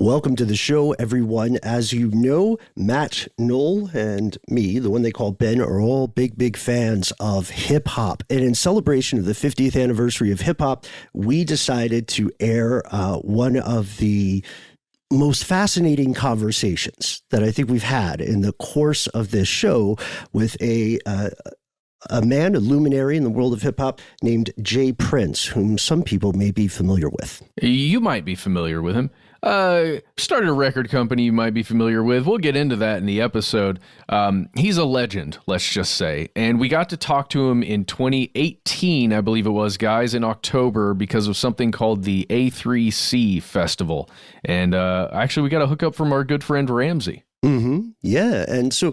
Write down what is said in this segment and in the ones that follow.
Welcome to the show, everyone. As you know, Matt, Noel, and me, the one they call Ben, are all big fans of hip-hop. And in celebration of the 50th anniversary of hip-hop, we decided to air one of the most fascinating conversations that I think we've had in the course of this show with a man, a luminary in the world of hip-hop named J. Prince, whom some people may be familiar with. You might be familiar with him. Started a record company you might be familiar with. We'll get into that in the episode. He's a legend, let's just say. And we got to talk to him in 2018, I believe it was, guys, in October, because of something called the A3C Festival. And actually, we got a hookup from our good friend Ramsey. Mm-hmm. Yeah. And so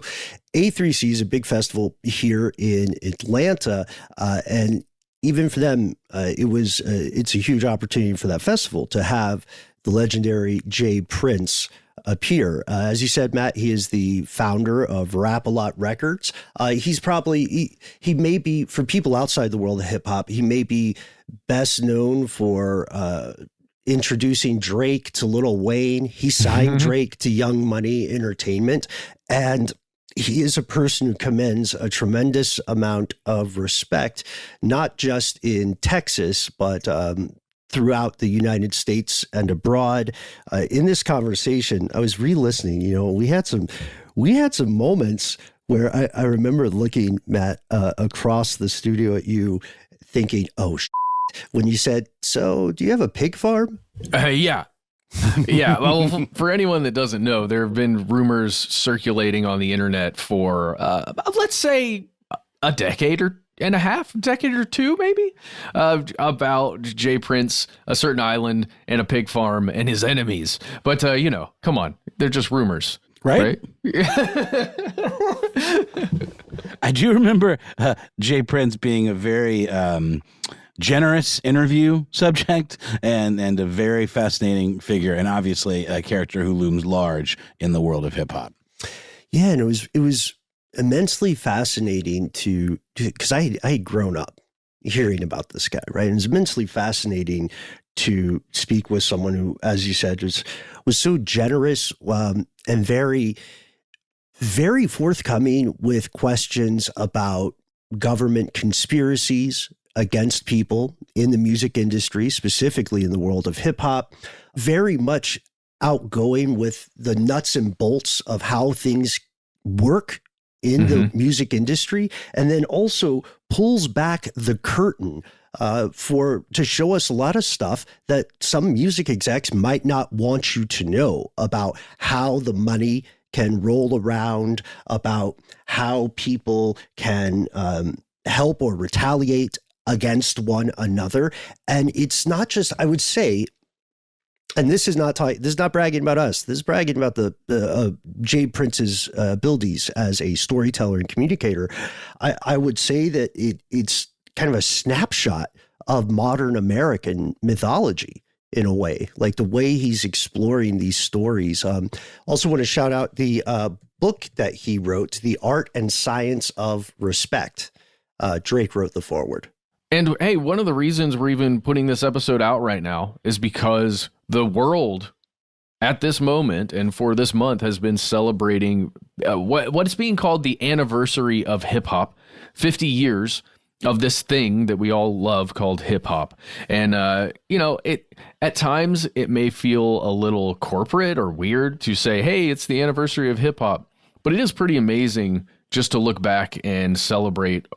A3C is a big festival here in Atlanta. And even for them, it's a huge opportunity for that festival to have the legendary J. Prince appear. As you said, Matt, he is the founder of Rap-A-Lot Records. He's probably, he may be, for people outside the world of hip hop, he may be best known for introducing Drake to Lil Wayne. He signed Drake to Young Money Entertainment. And he is a person who commands a tremendous amount of respect, not just in Texas, but throughout the United States and abroad. In this conversation, I was re-listening. You know, we had some moments where I remember looking, Matt, across the studio at you, thinking, "Oh, when you said, so do you have a pig farm?" Yeah. Yeah. Well, for anyone that doesn't know, there have been rumors circulating on the internet for, let's say, a decade or two, maybe, about J. Prince, a certain island, and a pig farm, and his enemies. But, come on. They're just rumors. Right? I do remember J. Prince being a very generous interview subject and a very fascinating figure, and obviously a character who looms large in the world of hip-hop. Yeah, and it was immensely fascinating because I had grown up hearing about this guy, right? And it was immensely fascinating to speak with someone who, as you said, was so generous and very, very forthcoming with questions about government conspiracies against people in the music industry, specifically in the world of hip hop, very much outgoing with the nuts and bolts of how things work in the music industry, and then also pulls back the curtain to show us a lot of stuff that some music execs might not want you to know about how the money can roll around, about how people can help or retaliate against one another. And it's not just, I would say, and this is not bragging about us. This is bragging about the J. Prince's abilities as a storyteller and communicator. I would say that it's kind of a snapshot of modern American mythology in a way, like the way he's exploring these stories. Also want to shout out the book that he wrote, The Art and Science of Respect. Drake wrote the foreword. And hey, one of the reasons we're even putting this episode out right now is because the world at this moment and for this month has been celebrating what's being called the anniversary of hip hop, 50 years of this thing that we all love called hip hop. And, at times it may feel a little corporate or weird to say, hey, it's the anniversary of hip hop, but it is pretty amazing just to look back and celebrate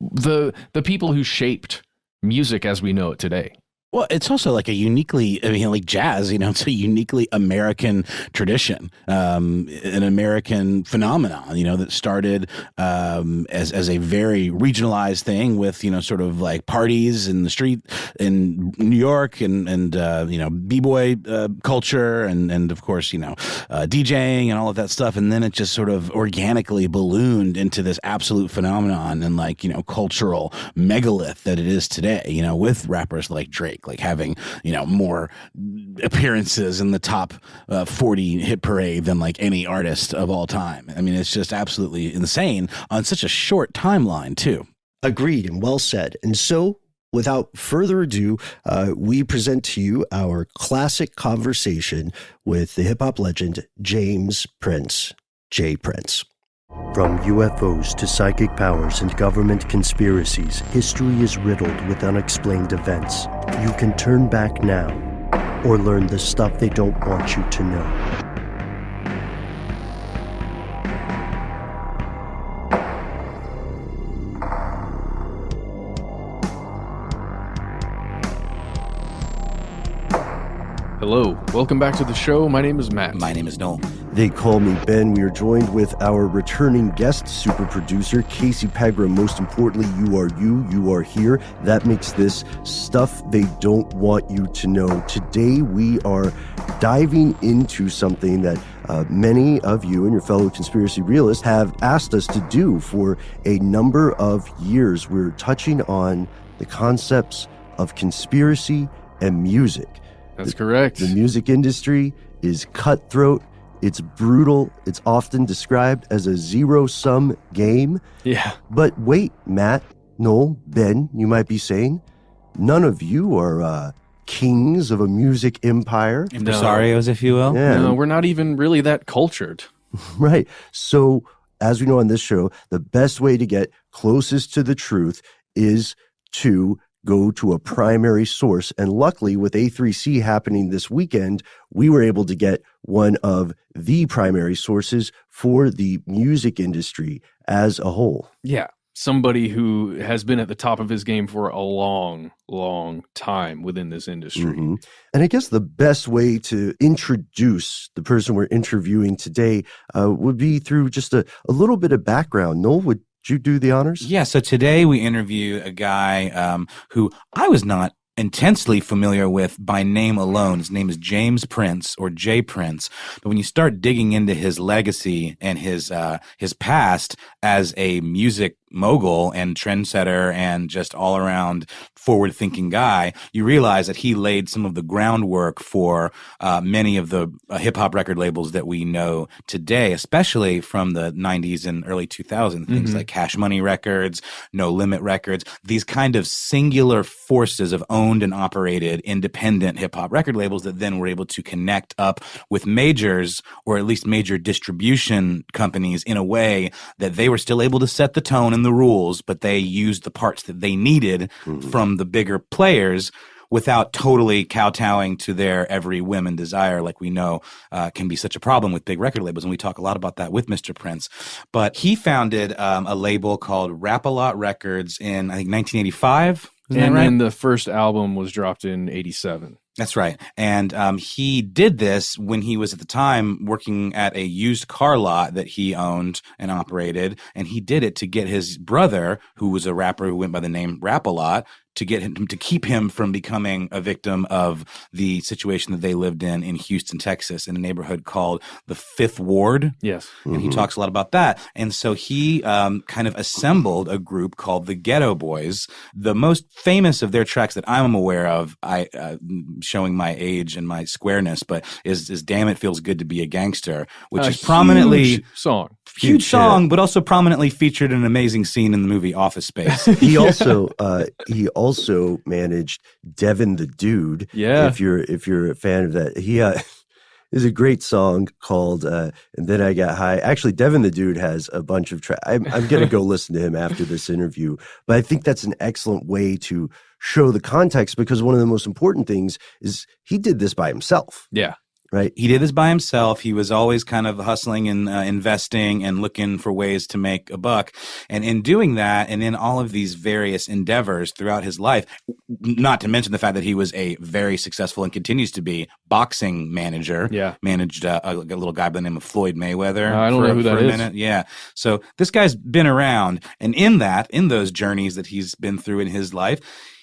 the people who shaped music as we know it today. Well, it's also like like jazz, it's a uniquely American tradition, an American phenomenon, that started as a very regionalized thing with, sort of like parties in the street in New York and B-boy culture and of course, DJing and all of that stuff. And then it just sort of organically ballooned into this absolute phenomenon and cultural megalith that it is today, with rappers like Drake. Like having, more appearances in the top 40 hit parade than like any artist of all time. I mean, it's just absolutely insane on such a short timeline too. Agreed and well said. And so without further ado, we present to you our classic conversation with the hip-hop legend James Prince, J. Prince. From UFOs to psychic powers and government conspiracies, history is riddled with unexplained events. You can turn back now or learn the stuff they don't want you to know. Hello, welcome back to the show. My name is Matt. My name is Noel. They call me Ben. We are joined with our returning guest, super producer, Casey Pegram. Most importantly, you are here. That makes this stuff they don't want you to know. Today, we are diving into something that many of you and your fellow conspiracy realists have asked us to do for a number of years. We're touching on the concepts of conspiracy and music. That's correct. The music industry is cutthroat. It's brutal. It's often described as a zero-sum game. Yeah. But wait, Matt, Noel, Ben, you might be saying, none of you are kings of a music empire. Impresarios, if you will. Yeah. No, we're not even really that cultured. Right. So, as we know on this show, the best way to get closest to the truth is to go to a primary source. And luckily, with A3C happening this weekend, we were able to get one of the primary sources for the music industry as a whole. Yeah. Somebody who has been at the top of his game for a long, long time within this industry. Mm-hmm. And I guess the best way to introduce the person we're interviewing today would be through just a little bit of background. Noel, would you do the honors? Yeah, so today we interview a guy who I was not intensely familiar with by name alone. His name is James Prince, or J. Prince. But when you start digging into his legacy and his past as a music mogul and trendsetter and just all around forward-thinking guy, you realize that he laid some of the groundwork for many of the hip-hop record labels that we know today, especially from the 90s and early 2000s, things like Cash Money Records, No Limit Records, these kind of singular forces of owned and operated independent hip-hop record labels that then were able to connect up with majors, or at least major distribution companies, in a way that they were still able to set the tone and the rules, but they used the parts that they needed from the bigger players without totally kowtowing to their every whim and desire, like we know can be such a problem with big record labels. And we talk a lot about that with Mr. Prince. But he founded a label called Rap-A-Lot Records in, I think, 1985. And right? then the first album was dropped in 87. That's right. And he did this when he was at the time working at a used car lot that he owned and operated. And he did it to get his brother, who was a rapper who went by the name Rap-A-Lot, to get him to keep him from becoming a victim of the situation that they lived in Houston, Texas, in a neighborhood called the Fifth Ward. Yes. And he talks a lot about that. And so he kind of assembled a group called the Ghetto Boys. The most famous of their tracks that I'm aware of, showing my age and my squareness, but is Damn It Feels Good to Be a Gangster, which is prominently huge song, but also prominently featured in an amazing scene in the movie Office Space. He also managed Devin the Dude. Yeah. If you're a fan of that, he is a great song called "And Then I Got High." Actually, Devin the Dude has a bunch of tracks. I'm gonna go listen to him after this interview, but I think that's an excellent way to show the context, because one of the most important things is he did this by himself. Yeah. Right. He did this by himself. He was always kind of hustling and investing and looking for ways to make a buck. And in doing that, and in all of these various endeavors throughout his life, not to mention the fact that he was a very successful and continues to be boxing manager. Yeah. Managed a little guy by the name of Floyd Mayweather. I don't know who that is. Minute. Yeah. So this guy's been around. And in those journeys that he's been through in his life,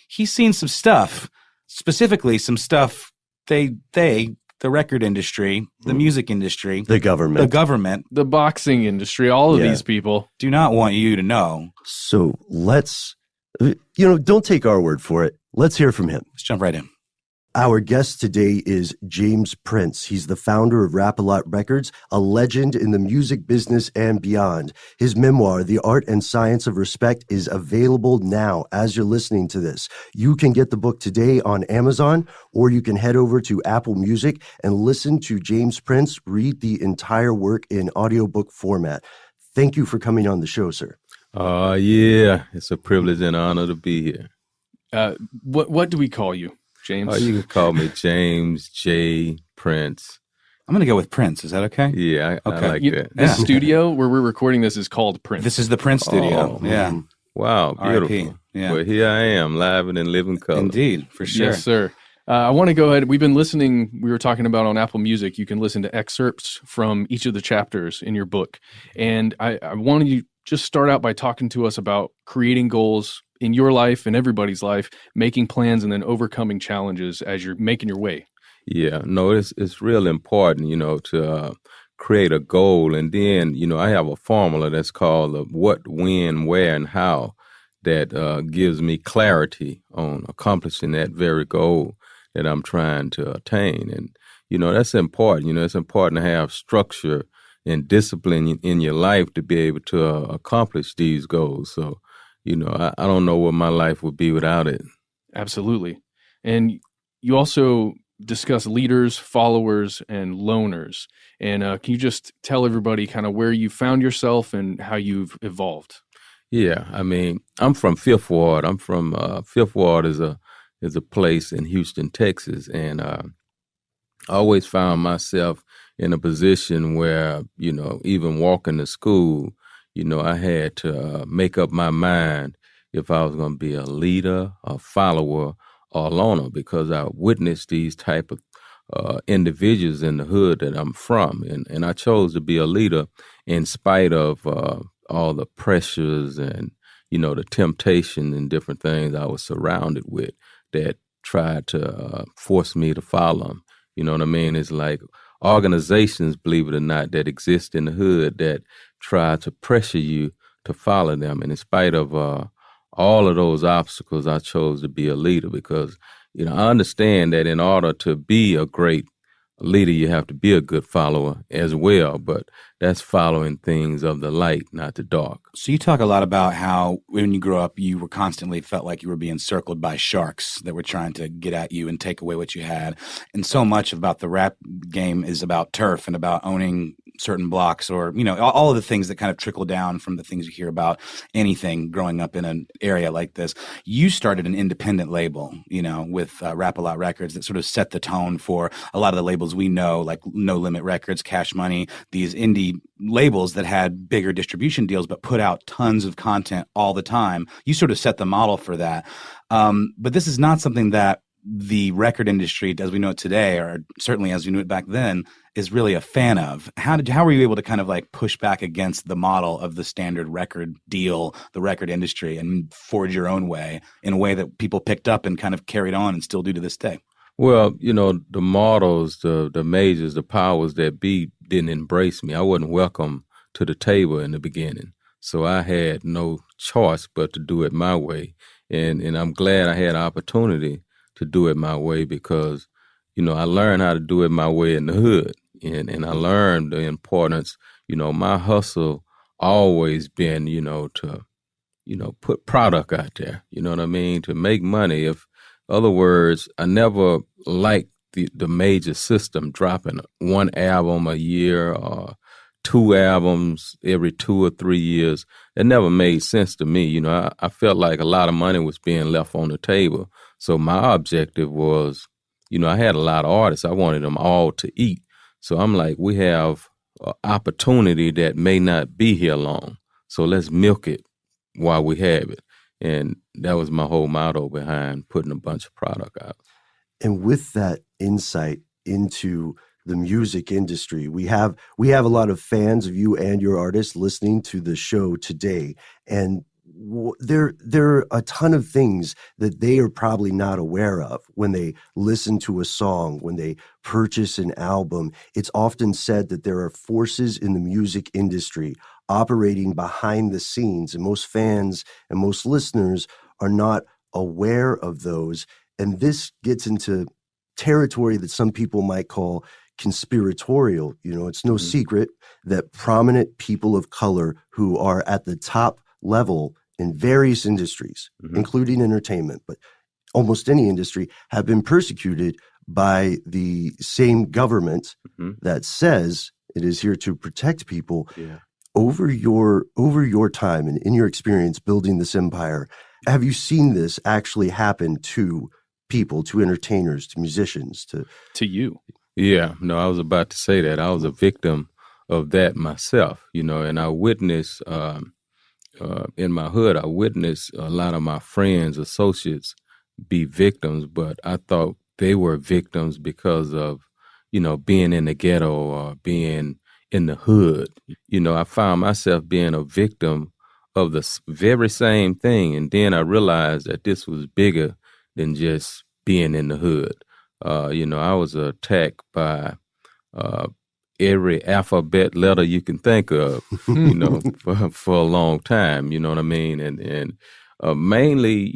he's seen some stuff, specifically some stuff the record industry, the music industry, the government, the boxing industry, all of these people do not want you to know. So let's, don't take our word for it. Let's hear from him. Let's jump right in. Our guest today is James Prince. He's the founder of Rap-A-Lot Records, a legend in the music business and beyond. His memoir, The Art and Science of Respect, is available now as you're listening to this. You can get the book today on Amazon, or you can head over to Apple Music and listen to James Prince read the entire work in audiobook format. Thank you for coming on the show, sir. Yeah, it's a privilege and honor to be here. What do we call you, James? You can call me James J. Prince. I'm going to go with Prince. Is that okay? Yeah, I like that. The studio where we're recording this is called Prince. This is the Prince studio. Yeah. Wow, beautiful. RIP. Yeah. Well, here I am, live and in living color. Indeed, for sure. Yes, sir. I want to go ahead. We've been listening. We were talking about on Apple Music. You can listen to excerpts from each of the chapters in your book. And I wanted you just start out by talking to us about creating goals in your life and everybody's life, making plans, and then overcoming challenges as you're making your way. Yeah, no, it's real important, to create a goal. And then, I have a formula that's called the what, when, where, and how that gives me clarity on accomplishing that very goal that I'm trying to attain. And, that's important. It's important to have structure and discipline in your life to be able to accomplish these goals. So, I don't know what my life would be without it. Absolutely. And you also discuss leaders, followers, and loners. And can you just tell everybody kind of where you found yourself and how you've evolved? Yeah, I mean, I'm from Fifth Ward. I'm from Fifth Ward is a place in Houston, Texas, and I always found myself in a position where, even walking to school, I had to make up my mind if I was going to be a leader, a follower, or a loner, because I witnessed these type of individuals in the hood that I'm from. And I chose to be a leader in spite of all the pressures and, the temptation and different things I was surrounded with that tried to force me to follow them. You know what I mean? It's like organizations, believe it or not, that exist in the hood that try to pressure you to follow them. And in spite of all of those obstacles, I chose to be a leader because, I understand that in order to be a great leader, you have to be a good follower as well. But that's following things of the light, not the dark. So you talk a lot about how when you grew up, you were constantly felt like you were being circled by sharks that were trying to get at you and take away what you had. And so much about the rap game is about turf and about owning certain blocks or, all of the things that kind of trickle down from the things you hear about anything growing up in an area like this. You started an independent label, with Rap-A-Lot Records that sort of set the tone for a lot of the labels we know, like No Limit Records, Cash Money, these indie labels that had bigger distribution deals but put out tons of content all the time. You sort of set the model for that. But this is not something that the record industry, as we know it today, or certainly as we knew it back then, is really a fan of. How were you able to kind of like push back against the model of the standard record deal, the record industry, and forge your own way in a way that people picked up and kind of carried on and still do to this day? Well, the models, the majors, the powers that be didn't embrace me. I wasn't welcome to the table in the beginning. So I had no choice but to do it my way. And I'm glad I had an opportunity to do it my way because, I learned how to do it my way in the hood. And I learned the importance, my hustle always been, to, put product out there, you know what I mean, to make money. If, other words, I never liked the major system dropping one album a year or two albums every 2 or 3 years. It never made sense to me. I felt like a lot of money was being left on the table. So my objective was, I had a lot of artists. I wanted them all to eat. So I'm like, we have an opportunity that may not be here long. So let's milk it while we have it. And that was my whole motto behind putting a bunch of product out. And with that insight into the music industry, we have a lot of fans of you and your artists listening to the show today. And there are a ton of things that they are probably not aware of when they listen to a song, when they purchase an album. It's often said that there are forces in the music industry operating behind the scenes, and most fans and most listeners are not aware of those. And this gets into territory that some people might call conspiratorial. It's no secret that prominent people of color who are at the top level in various industries, including entertainment, but almost any industry, have been persecuted by the same government that says it is here to protect people. Over your time and in your experience building this empire, have you seen this actually happen to people, to entertainers, to musicians, to you? Yeah, no, I was about to say that. I was a victim of that myself, and I witnessed in my hood, I witnessed a lot of my friends, associates be victims, but I thought they were victims because of, being in the ghetto or being in the hood. I found myself being a victim of the very same thing. And then I realized that this was bigger than just being in the hood. I was attacked by every alphabet letter you can think of, for a long time, you know what I mean? And mainly,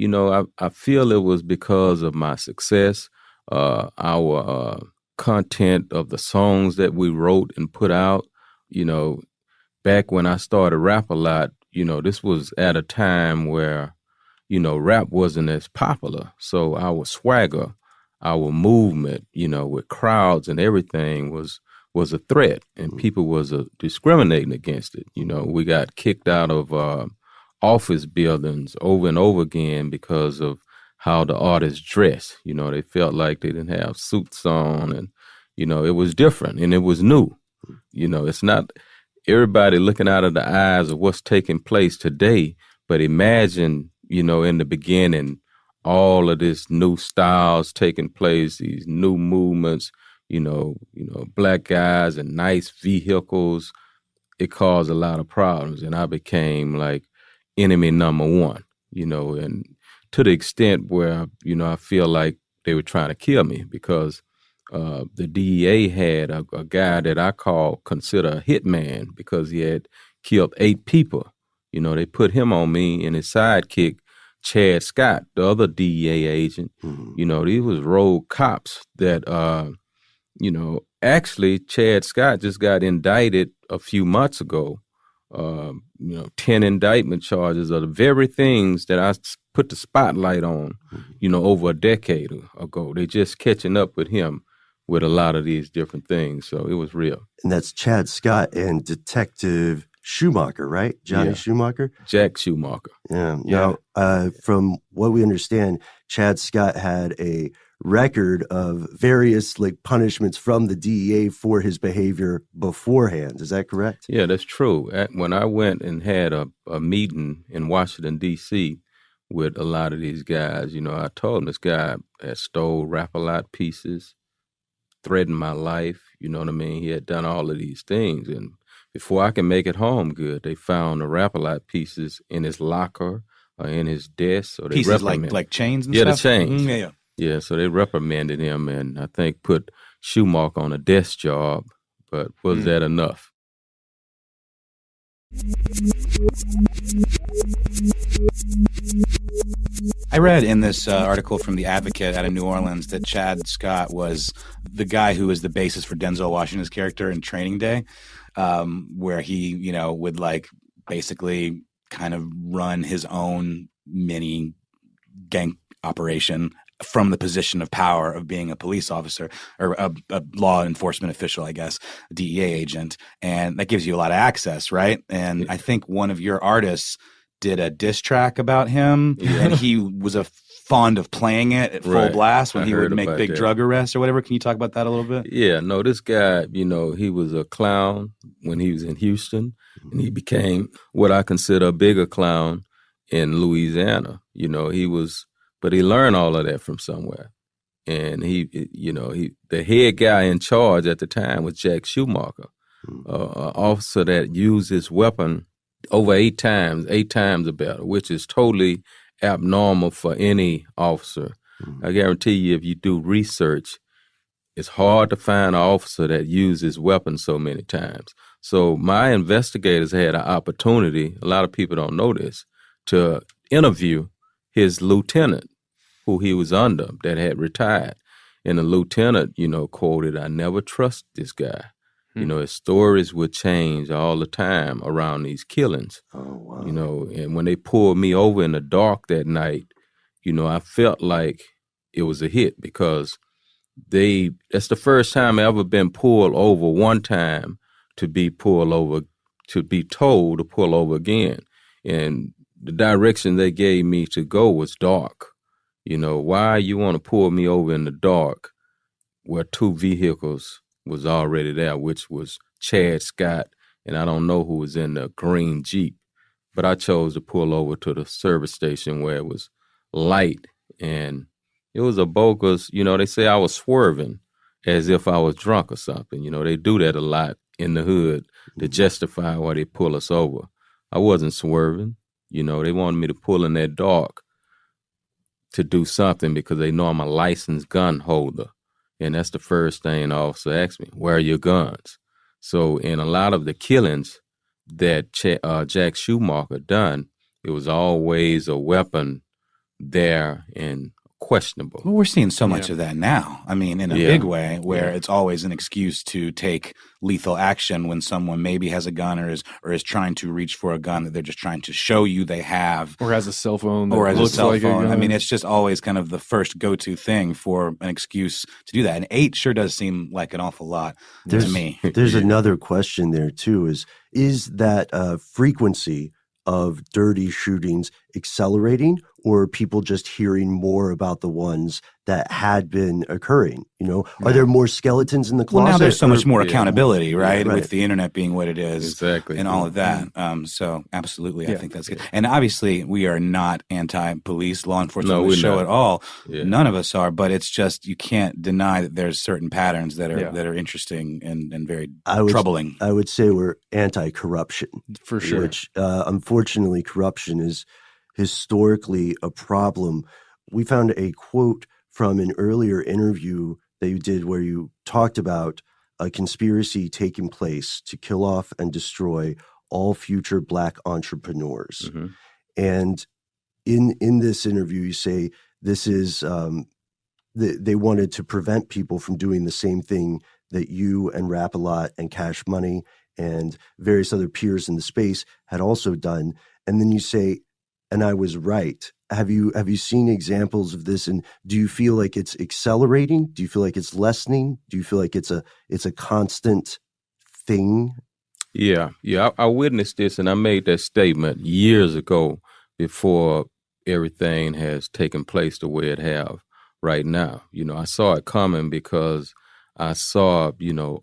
I feel it was because of my success, our content of the songs that we wrote and put out. Back when I started rap a lot, this was at a time where, rap wasn't as popular. So our swagger, our movement, with crowds and everything was a threat, and people was discriminating against it. We got kicked out of office buildings over and over again because of how the artists dress. They felt like they didn't have suits on, and, it was different and it was new. It's not everybody looking out of the eyes of what's taking place today, but imagine, in the beginning, all of this new styles taking place, these new movements, black guys and nice vehicles. It caused a lot of problems, and I became like enemy number one, and to the extent where, I feel like they were trying to kill me because the DEA had a guy that I consider a hitman because he had killed 8 people. They put him on me and his sidekick, Chad Scott, the other DEA agent. These was rogue cops that, actually Chad Scott just got indicted a few months ago. 10 indictment charges of the very things that I put the spotlight on, over a decade ago. They just catching up with him with a lot of these different things. So it was real. And that's Chad Scott and Detective Schumacher, right? Johnny Schumacher? Jack Schumacher. Yeah. Now, from what we understand, Chad Scott had a record of various punishments from the DEA for his behavior beforehand. Is that correct? Yeah, that's true. When I went and had a meeting in Washington, D.C. with a lot of these guys, I told them this guy had stole Rap-A-Lot pieces, threatened my life, you know what I mean? He had done all of these things, and before I can make it home good, they found the Rap-A-Lot pieces in his locker or in his desk. So they pieces like chains and stuff? Yeah, the chains. Yeah. Yeah, so they reprimanded him and I think put Schumacher on a desk job, but was that enough? I read in this article from The Advocate out of New Orleans that Chad Scott was the guy who was the basis for Denzel Washington's character in Training Day, where he, would basically kind of run his own mini gang operation from the position of power of being a police officer or a law enforcement official, I guess, a DEA agent. And that gives you a lot of access, right? And I think one of your artists did a diss track about him, and he was fond of playing it at full blast when he would make big drug arrests or whatever. Can you talk about that a little bit? Yeah, no, this guy, he was a clown when he was in Houston, and he became what I consider a bigger clown in Louisiana. But he learned all of that from somewhere. And the head guy in charge at the time was Jack Schumacher, an officer that used his weapon over 8 times or better, which is totally abnormal for any officer. I guarantee you, if you do research, it's hard to find an officer that uses weapons so many times. So my investigators had an opportunity, a lot of people don't know this, to interview his lieutenant, who he was under, that had retired. And the lieutenant, quoted, "I never trust this guy. His stories would change all the time around these killings." Oh, wow. And when they pulled me over in the dark that night, I felt like it was a hit because that's the first time I ever been pulled over one time to be pulled over, to be told to pull over again. And the direction they gave me to go was dark. Why you want to pull me over in the dark where two vehicles was already there, which was Chad Scott, and I don't know who was in the green Jeep. But I chose to pull over to the service station where it was light, and it was a bogus, they say I was swerving as if I was drunk or something. They do that a lot in the hood to justify why they pull us over. I wasn't swerving. They wanted me to pull in that dark to do something because they know I'm a licensed gun holder. And that's the first thing the officer asked me, "Where are your guns?" So in a lot of the killings that Jack Schumacher done, it was always a weapon there and questionable. Well, we're seeing so much of that now. I mean, in a big way, where it's always an excuse to take lethal action when someone maybe has a gun or is trying to reach for a gun that they're just trying to show you they have, or has a cell phone, or has a cell like phone. A gun. I mean, it's just always kind of the first go-to thing for an excuse to do that. And 8 sure does seem like an awful lot to me. There's another question there too: is that frequency of dirty shootings accelerating, or are people just hearing more about the ones that had been occurring? Are there more skeletons in the closet? Well, now there's so much more accountability, right? Right? With the internet being what it is, Exactly, and all of that. So absolutely, I think that's good. And obviously, we are not anti-police, law enforcement on the show at all. Yeah. None of us are, but it's just you can't deny that there's certain patterns that are interesting and very troubling. I would say we're anti-corruption for sure. Which unfortunately, corruption is historically a problem. We found a quote from an earlier interview that you did where you talked about a conspiracy taking place to kill off and destroy all future Black entrepreneurs. Mm-hmm. And in this interview, you say this is they wanted to prevent people from doing the same thing that you and Rap-A-Lot and Cash Money and various other peers in the space had also done. And then you say, and I was right. Have you seen examples of this? And do you feel like it's accelerating? Do you feel like it's lessening? Do you feel like it's a constant thing? Yeah. I witnessed this, and I made that statement years ago before everything has taken place the way it have right now. I saw it coming because I saw,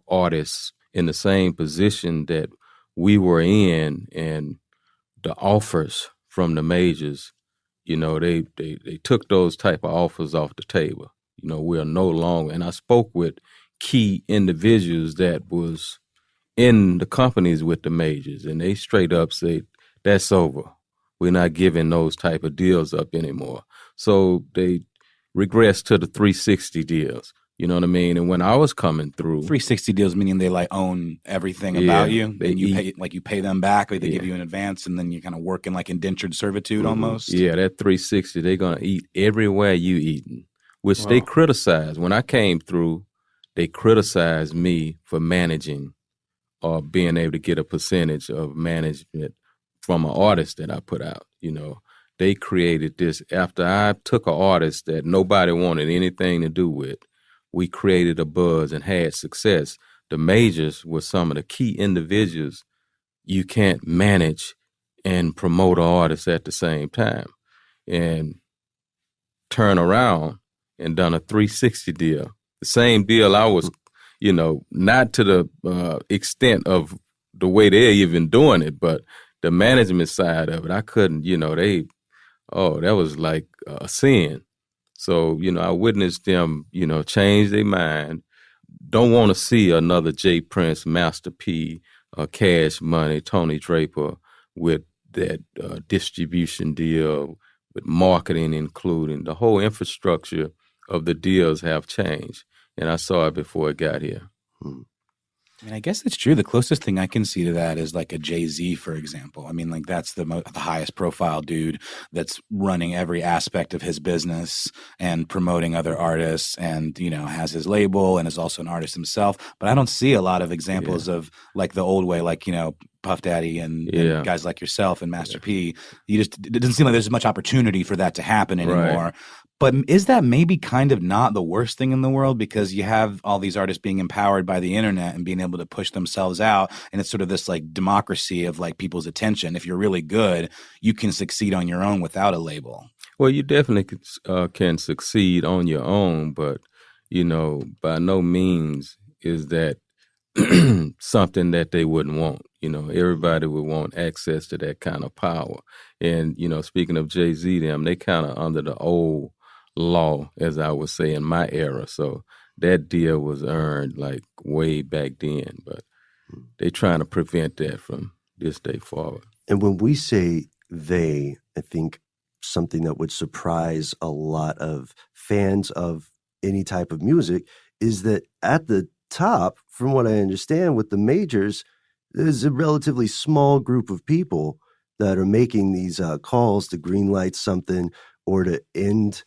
artists in the same position that we were in, and the offers from the majors, they took those type of offers off the table. We are no longer, and I spoke with key individuals that was in the companies with the majors, and they straight up said, "That's over. We're not giving those type of deals up anymore." So they regressed to the 360 deals. You know what I mean? And when I was coming through, 360 deals meaning they own everything about you, and you pay them back, or they give you an advance, and then you kind of work in indentured servitude almost. Yeah, that 360, they're gonna eat everywhere you eating, which they criticized. When I came through, they criticized me for managing or being able to get a percentage of management from an artist that I put out. They created this after I took an artist that nobody wanted anything to do with. We created a buzz and had success. The majors were some of the key individuals. You can't manage and promote an artist at the same time. And turn around and done a 360 deal. The same deal I was, not to the extent of the way they're even doing it, but the management side of it, I couldn't, that was like a sin. So, I witnessed them, change their mind, don't want to see another J. Prince, Master P, Cash Money, Tony Draper with that distribution deal, with marketing including. The whole infrastructure of the deals have changed, and I saw it before it got here. I mean, I guess it's true. The closest thing I can see to that is like a Jay-Z, for example. I mean, like that's the highest profile dude that's running every aspect of his business and promoting other artists, and has his label and is also an artist himself. But I don't see a lot of examples of like the old way, like Puff Daddy and guys like yourself and Master P. It doesn't seem like there's much opportunity for that to happen anymore. Right. But is that maybe kind of not the worst thing in the world, because you have all these artists being empowered by the internet and being able to push themselves out, and it's sort of this like democracy of like people's attention. If you're really good, you can succeed on your own without a label. Well, you definitely can succeed on your own, but by no means is that something that they wouldn't want. Everybody would want access to that kind of power. And speaking of Jay-Z, they kind of under the old law, as I would say, in my era. So that deal was earned like way back then, but they're trying to prevent that from this day forward. And when we say they, I think something that would surprise a lot of fans of any type of music is that at the top, from what I understand with the majors, there's a relatively small group of people that are making these calls to greenlight something or to end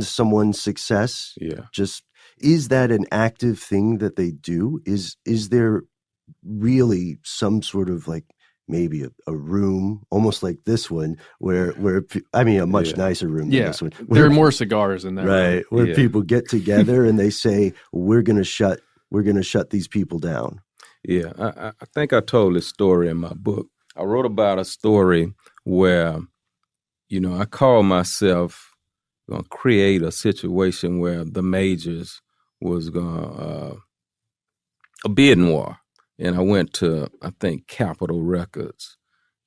someone's success. Yeah. Just, is that an active thing that they do? Is there really some sort of like maybe a room almost like this one where a much nicer room than this one. There are more cigars in there. Right. Where people get together and they say, we're going to shut these people down. Yeah. I think I told this story in my book. I wrote about a story where, I called myself going to create a situation where the majors was going a bidding war. And I went to, I think, Capitol Records,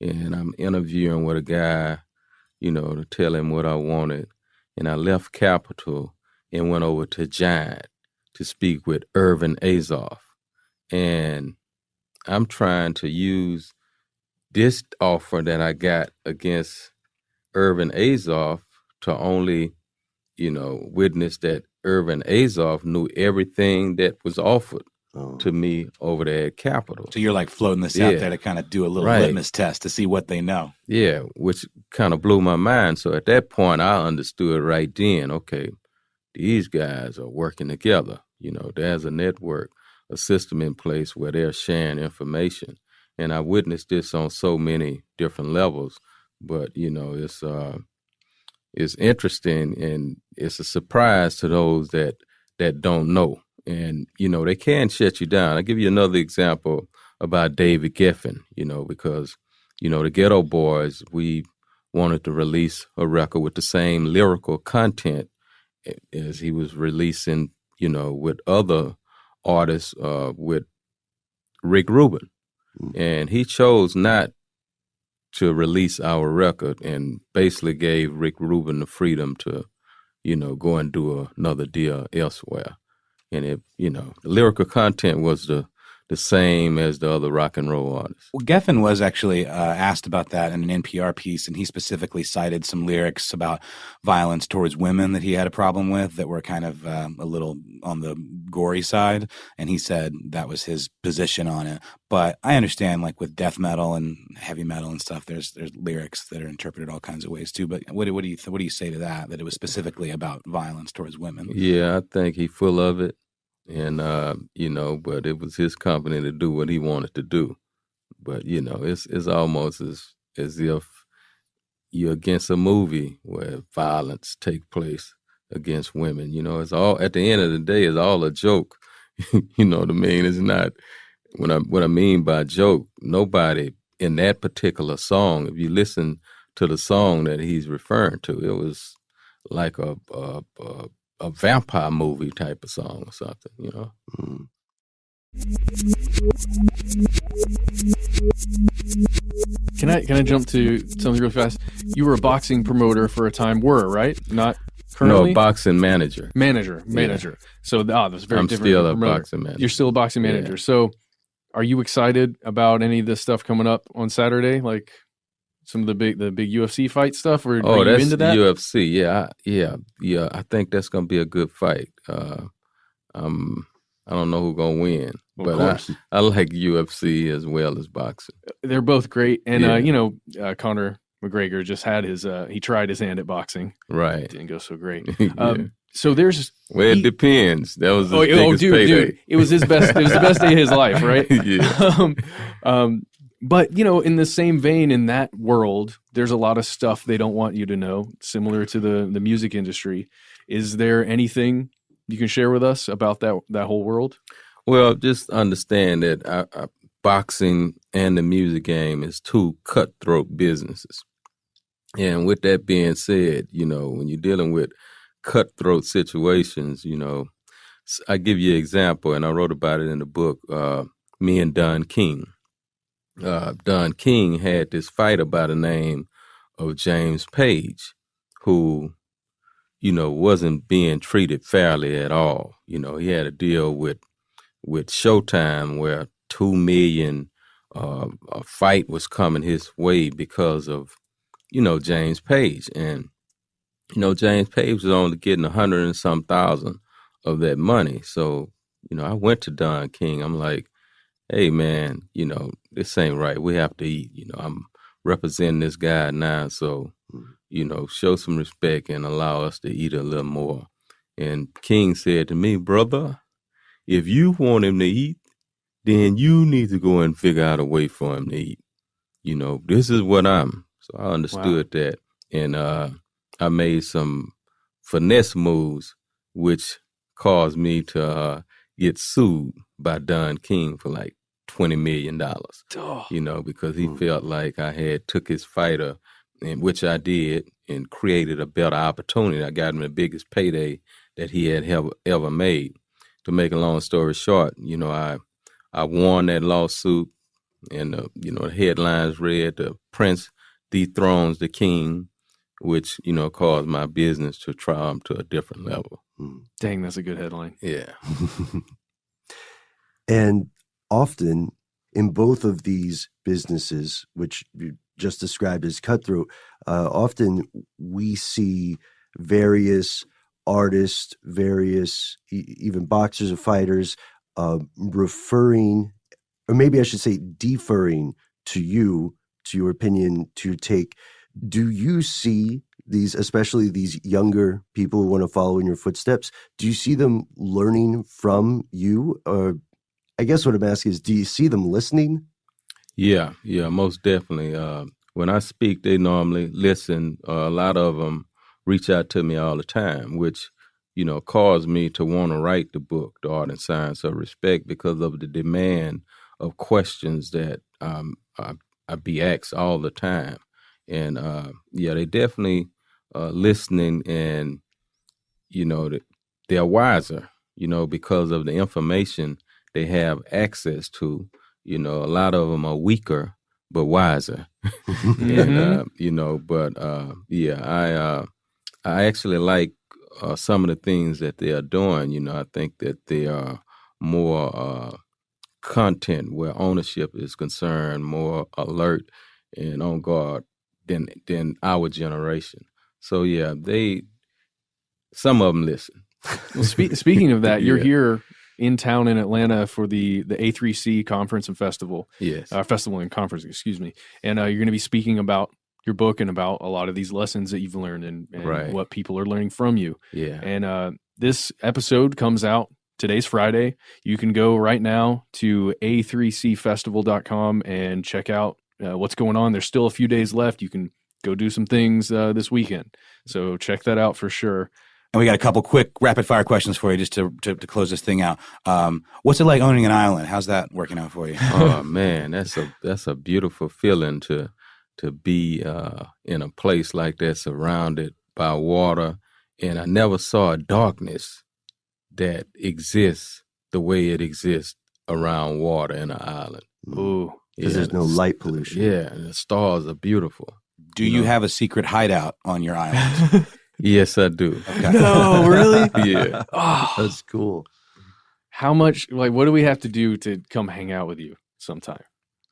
and I'm interviewing with a guy, to tell him what I wanted. And I left Capitol and went over to Giant to speak with Irvin Azoff. And I'm trying to use this offer that I got against Irvin Azoff to only, witness that Irvin Azoff knew everything that was offered to me over there at Capitol. So you're like floating this out there to kind of do a little litmus test to see what they know. Yeah, which kind of blew my mind. So at that point, I understood right then, okay, these guys are working together. There's a network, a system in place where they're sharing information. And I witnessed this on so many different levels. But, it's interesting, and it's a surprise to those that don't know. And, they can shut you down. I'll give you another example about David Geffen, because, the Ghetto Boys, we wanted to release a record with the same lyrical content as he was releasing, with other artists, with Rick Rubin. And he chose not to release our record and basically gave Rick Rubin the freedom to, go and do another deal elsewhere. And the lyrical content was the same as the other rock and roll artists. Well, Geffen was actually asked about that in an NPR piece, and he specifically cited some lyrics about violence towards women that he had a problem with that were kind of a little on the gory side, and he said that was his position on it. But I understand, like with death metal and heavy metal and stuff, there's lyrics that are interpreted all kinds of ways too. But what do you say to that? That it was specifically about violence towards women? Yeah, I think he's full of it. And, but it was his company to do what he wanted to do. But, it's almost as if you're against a movie where violence take place against women. It's all, at the end of the day, it's all a joke. You know what I mean? It's not, what I mean by joke, nobody in that particular song, if you listen to the song that he's referring to, it was like a vampire movie type of song or something, Can I jump to something real fast? You were a boxing promoter for a time, right? Not currently? No, boxing manager. Manager. So that's very I'm different. Still a boxing manager. You're still a boxing manager. So are you excited about any of this stuff coming up on Saturday? Like some of the big UFC fight stuff, or are you into that? UFC, yeah. I think that's gonna be a good fight. I'm I don't know who's gonna win, Well, of but course. I like UFC as well as boxing. They're both great. And, Yeah. Conor McGregor just had he tried his hand at boxing. Right. Didn't go so great. Yeah. So there's. Well, it depends. That was his biggest payday. Dude, it was his best. It was the best day of his life, right? Yeah. But in the same vein, in that world, there's a lot of stuff they don't want you to know, similar to the music industry. Is there anything you can share with us about that whole world? Well, just understand that boxing and the music game is two cutthroat businesses. And with that being said, when you're dealing with cutthroat situations, I give you an example, and I wrote about it in the book, Me and Don King. Don King had this fighter by the name of James Page, who, wasn't being treated fairly at all. He had a deal with Showtime where $2 million a fight was coming his way because of, James Page. And, James Page was only getting 100 and some thousand of that money. So, I went to Don King. I'm like, hey, man, this ain't right. We have to eat. I'm representing this guy now. So, show some respect and allow us to eat a little more. And King said to me, brother, if you want him to eat, then you need to go and figure out a way for him to eat. This is what I'm. So I understood that. And I made some finesse moves, which caused me to get sued by Don King for like $20 million, because he felt like I had took his fighter, and which I did, and created a better opportunity. I got him the biggest payday that he had ever made. To make a long story short, I won that lawsuit, and the headlines read, "The Prince dethrones the king," which caused my business to triumph to a different level. Dang, that's a good headline. Yeah. And often in both of these businesses, which you just described as cutthroat, often we see various artists, various even boxers or fighters referring, or maybe I should say deferring to you, to your opinion, to your take. Do you see these, especially these younger people who want to follow in your footsteps, do you see them learning from you? Or I guess what I'm asking is, do you see them listening? Yeah, most definitely. When I speak, they normally listen. A lot of them reach out to me all the time, which, caused me to want to write the book, The Art and Science of Respect, because of the demand of questions that I be asked all the time. And, they definitely listening, and, they're wiser, because of the information they have access to. A lot of them are weaker, but wiser. And, I actually like some of the things that they are doing. I think that they are more content where ownership is concerned, more alert and on guard than our generation. So some of them listen. Well, speaking of that, you're Yeah. here in town in Atlanta for the A3C conference and festival. Yes. Festival and conference, excuse me. And you're going to be speaking about your book and about a lot of these lessons that you've learned and Right. what people are learning from you. Yeah. And this episode comes out, today's Friday. You can go right now to a3cfestival.com and check out what's going on. There's still a few days left. You can go do some things this weekend. So check that out for sure. And we got a couple quick rapid fire questions for you just to close this thing out. What's it like owning an island? How's that working out for you? Oh man, that's a beautiful feeling to be in a place like that, surrounded by water. And I never saw a darkness that exists the way it exists around water in an island. Ooh. Because there's no light pollution. Yeah, and the stars are beautiful. Do you have a secret hideout on your island? Yes, I do. Okay. No, really? Yeah. Oh, That's cool. how much, what do we have to do to come hang out with you sometime?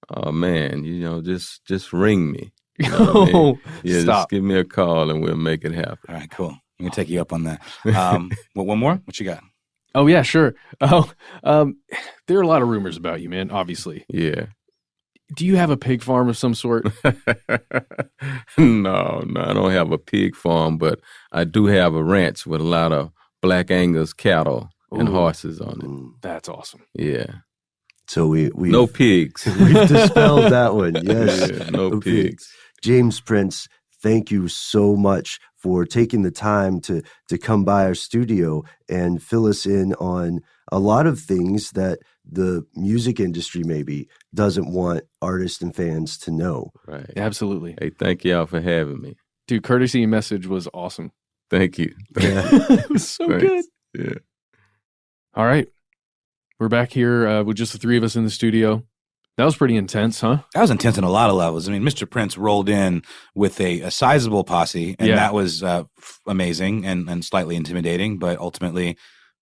Oh man, just ring me. You know what I mean? Yeah, Stop. just give me a call and we'll make it happen. All right, cool. I'm going to take you up on that. One more? What you got? Oh yeah, sure. Oh, there are a lot of rumors about you, man. Obviously. Yeah. Do you have a pig farm of some sort? No, I don't have a pig farm, but I do have a ranch with a lot of Black Angus cattle and Ooh. horses on it. That's awesome. Yeah. So we No pigs. we've dispelled that one. Yes, Yeah, no pigs. James Prince, thank you so much for taking the time to come by our studio and fill us in on a lot of things that the music industry maybe doesn't want artists and fans to know. Right. Absolutely. Hey, thank y'all for having me. Dude, courtesy message was awesome. Thank you. Yeah. It was so Thanks. good. Yeah. All right. We're back here with just the three of us in the studio. That was pretty intense, huh? That was intense on a lot of levels. I mean, Mr. Prince rolled in with a sizable posse, and that was amazing and slightly intimidating, but ultimately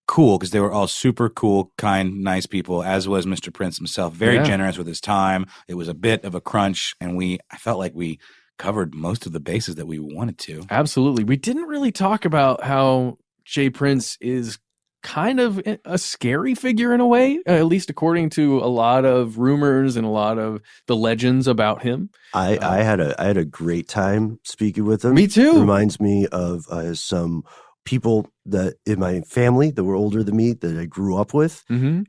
cool because they were all super cool, kind, nice people, as was Mr. Prince himself. Very generous with his time. It was a bit of a crunch, and I felt like we covered most of the bases that we wanted to. Absolutely. We didn't really talk about how Jay Prince is kind of a scary figure in a way, at least according to a lot of rumors and a lot of the legends about him. I had a great time speaking with him. Me too. Reminds me of some people that in my family that were older than me that I grew up with,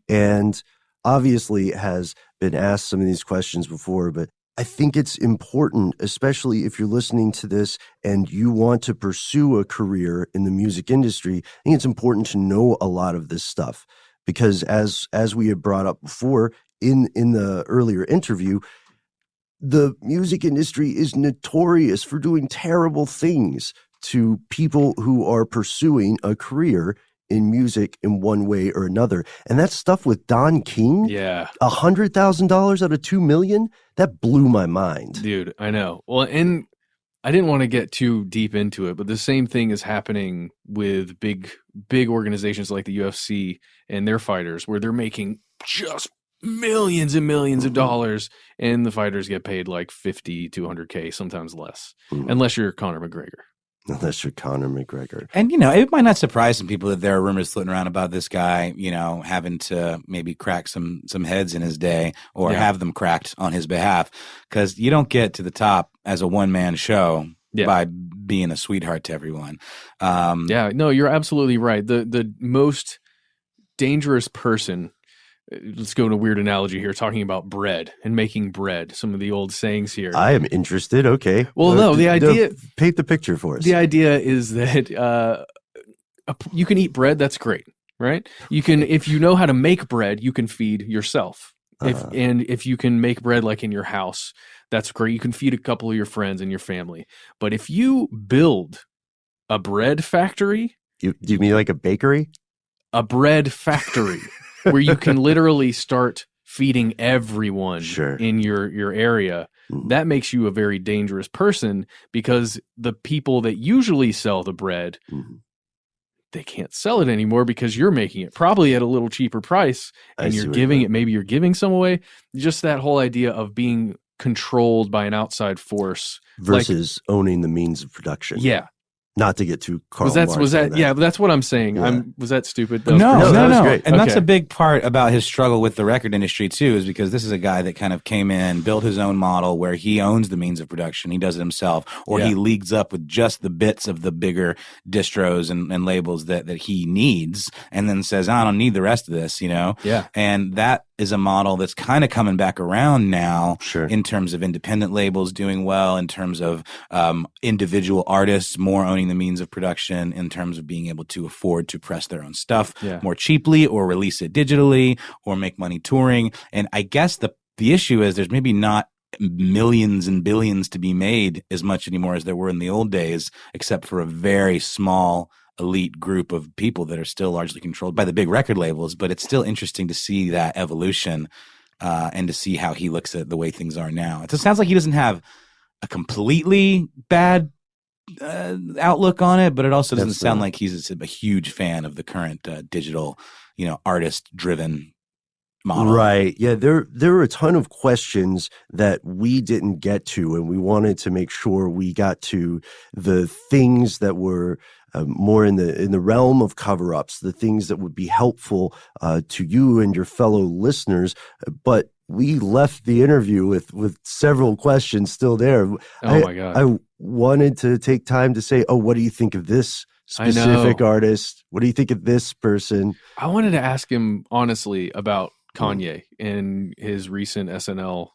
and obviously has been asked some of these questions before, but I think it's important, especially if you're listening to this and you want to pursue a career in the music industry. I think it's important to know a lot of this stuff because as we had brought up before in the earlier interview, the music industry is notorious for doing terrible things to people who are pursuing a career in music in one way or another. And that stuff with Don King, $100,000 out of $2 million, that blew my mind. Dude, I know. Well, and I didn't want to get too deep into it, but the same thing is happening with big organizations like the UFC and their fighters, where they're making just millions and millions of dollars, and the fighters get paid like 50 to 100K, sometimes less, unless you're Conor McGregor. Unless you're Conor McGregor. And, it might not surprise some people that there are rumors floating around about this guy, having to maybe crack some heads in his day or have them cracked on his behalf. Because you don't get to the top as a one-man show by being a sweetheart to everyone. No, you're absolutely right. The most dangerous person, let's go to a weird analogy here, talking about bread and making bread, some of the old sayings here. I am interested. Okay. Well, no, the idea... Paint the picture for us. The idea is that you can eat bread, that's great, right? You can, if you know how to make bread, you can feed yourself. If you can make bread like in your house, that's great. You can feed a couple of your friends and your family. But if you build a bread factory... Do you mean like a bakery? A bread factory. Where you can literally start feeding everyone in your area, that makes you a very dangerous person because the people that usually sell the bread, they can't sell it anymore because you're making it probably at a little cheaper price and you're giving it, maybe you're giving some away. Just that whole idea of being controlled by an outside force. Versus owning the means of production. Yeah. Not to get too Karl Marx. Was that? Yeah, that's what I'm saying. Yeah. Was that stupid? No. That was great. And that's a big part about his struggle with the record industry too, is because this is a guy that kind of came in, built his own model where he owns the means of production. He does it himself, or he leagues up with just the bits of the bigger distros and labels that he needs, and then says, I don't need the rest of this, Yeah. And that is a model that's kind of coming back around now in terms of independent labels doing well, in terms of individual artists more owning the means of production, in terms of being able to afford to press their own stuff more cheaply or release it digitally or make money touring. And I guess the issue is there's maybe not millions and billions to be made as much anymore as there were in the old days, except for a very small elite group of people that are still largely controlled by the big record labels. But it's still interesting to see that evolution and to see how he looks at the way things are now. It just sounds like he doesn't have a completely bad outlook on it, but it also doesn't sound like he's a huge fan of the current digital, artist-driven model. Right. Yeah, there were a ton of questions that we didn't get to, and we wanted to make sure we got to the things that were more in the realm of cover-ups, the things that would be helpful to you and your fellow listeners. But we left the interview with several questions still there. My God. I wanted to take time to say, what do you think of this specific artist? What do you think of this person? I wanted to ask him honestly about Kanye and his recent SNL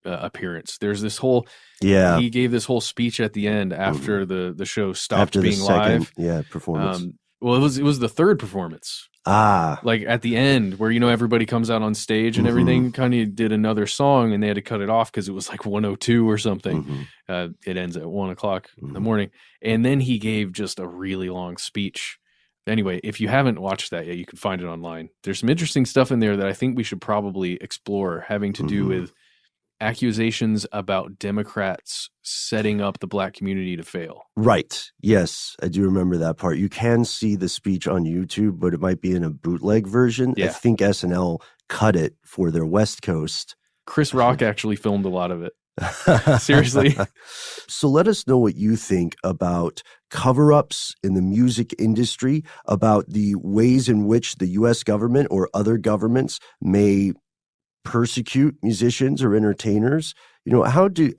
appearance. There's this whole he gave this whole speech at the end after the show stopped after being the second, live. Performance. Well, it was the third performance. Like at the end where, everybody comes out on stage and everything. Kanye did another song and they had to cut it off because it was like 102 or something. It ends at 1:00 in the morning. And then he gave just a really long speech. Anyway, if you haven't watched that yet, you can find it online. There's some interesting stuff in there that I think we should probably explore, having to do with accusations about Democrats setting up the black community to fail. Right. Yes, I do remember that part. You can see the speech on YouTube, but it might be in a bootleg version. Yeah. I think SNL cut it for their West Coast. Chris Rock actually filmed a lot of it. Seriously. So let us know what you think about cover-ups in the music industry, about the ways in which the U.S. government or other governments may persecute musicians or entertainers. How do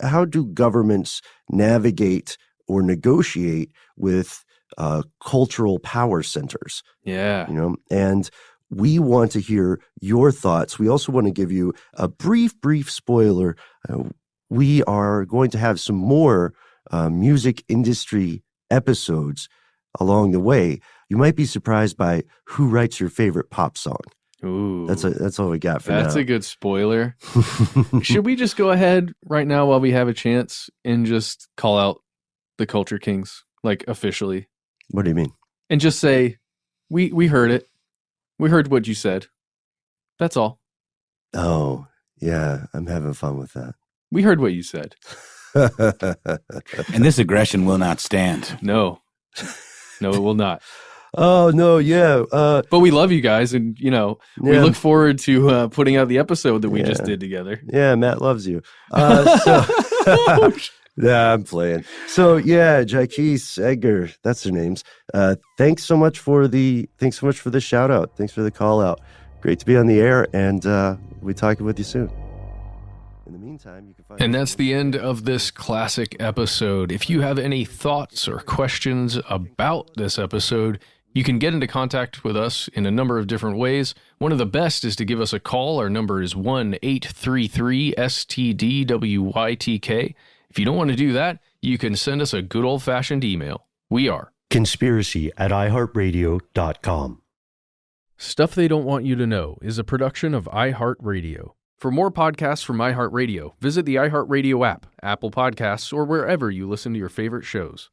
governments navigate or negotiate with cultural power centers? Yeah. And we want to hear your thoughts. We also want to give you a brief spoiler. We are going to have some more music industry episodes along the way. You might be surprised by who writes your favorite pop song. Ooh, that's all we got for now. That's a good spoiler. Should we just go ahead right now while we have a chance and just call out the Culture Kings, like officially? What do you mean? And just say, we heard it. We heard what you said. That's all. Oh, yeah. I'm having fun with that. We heard what you said. And this aggression will not stand. No, it will not. Oh, no, yeah. But we love you guys, and, we look forward to putting out the episode that we just did together. Yeah, Matt loves you. Yeah, I'm playing. So, yeah, Jaquise, Edgar, that's their names. Thanks so much for the shout out. Thanks for the call out. Great to be on the air, and we'll be talking with you soon. In the meantime, you can find. And that's the end of this classic episode. If you have any thoughts or questions about this episode, you can get into contact with us in a number of different ways. One of the best is to give us a call. Our number is 1-833-STDWYTK. If you don't want to do that, you can send us a good old-fashioned email. We are conspiracy@iHeartRadio.com. Stuff They Don't Want You to Know is a production of iHeartRadio. For more podcasts from iHeartRadio, visit the iHeartRadio app, Apple Podcasts, or wherever you listen to your favorite shows.